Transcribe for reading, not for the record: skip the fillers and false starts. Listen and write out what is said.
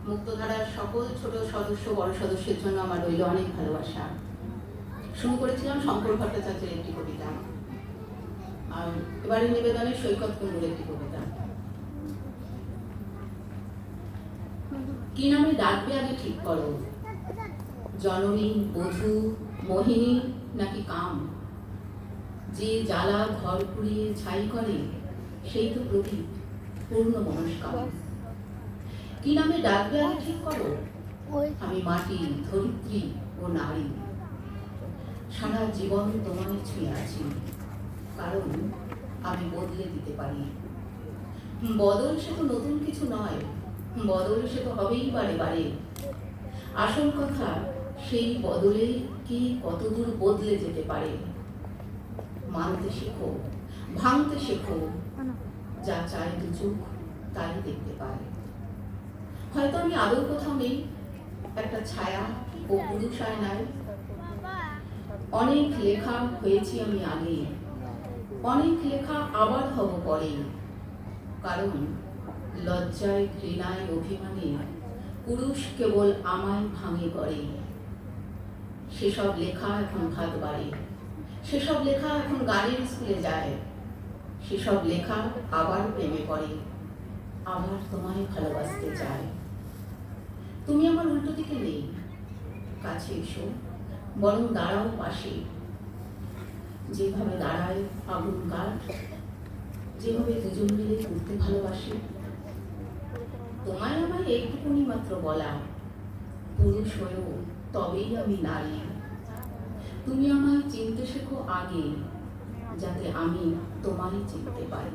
মুক্তধারার সকল ছোট সদস্য বড় সদস্যের জন্য আমার রইল অনেক ভালোবাসা। শুরু করেছিলাম শঙ্কর ভট্টাচার্যের একটি কবিতা, আর এবারে নিবেদনে সৈকত কুণ্ডুর একটি কবিতা। কি নামে ডাকবে আগে ঠিক করো, জননী, বধূ, মোহিনী নাকি কাম? যে জ্বালা ঘর পুড়িয়ে ছাই করে সেই তো প্রদীপ পূর্ণ মনস্কাম। কি নামে ডাকবে আগে ঠিক করো, আমি মাটি, ধরিত্রী ও নারী। সারা জীবন তোমায় ছুঁয়ে আছি, কারণ আমি বদলে দিতে পারি। বদল সে তো নতুন কিছু নয়, বদল সে তো হবেই বারে বারে। আসল কথা সেই বদলে কে কতদূর বদলে যেতে পারে। মানতে শেখো, ভাঙতে শেখো, যা চায় দু চোখ তাই দেখতে পায়। হয়তো আমি আদৌ কোথাও নেই, একটা ছায়া ও পুরুষ আয়নায়। অনেক লেখা হয়েছি আমি আগে, অনেক লেখা আবার হব পরে। কারণ লজ্জায়, ঘৃণায়, অভিমানে পুরুষ কেবল আমায় ভাঙে করে। সেসব লেখা এখন ভাত বাড়ে, সেসব লেখা এখন গানের স্কুলে যায়। সেসব লেখা আবার প্রেমে পড়ে, আবার তোমায় ভালোবাসতে চায়। তুমি আমার উল্টো দিকে নেই, কাছে এসো, বরং দাঁড়াও পাশে। যেভাবে দাঁড়ায় আগুন কাঠ, যেভাবে দুজন মিলে ঘুরতে ভালোবাসে। তোমায় আমায় একটুকুনি মাত্র বলা, পুরুষ হয়েও তবেই আমি নারী। তুমি আমায় চিনতে শেখো আগে, যাতে আমি তোমায় চিনতে পারি।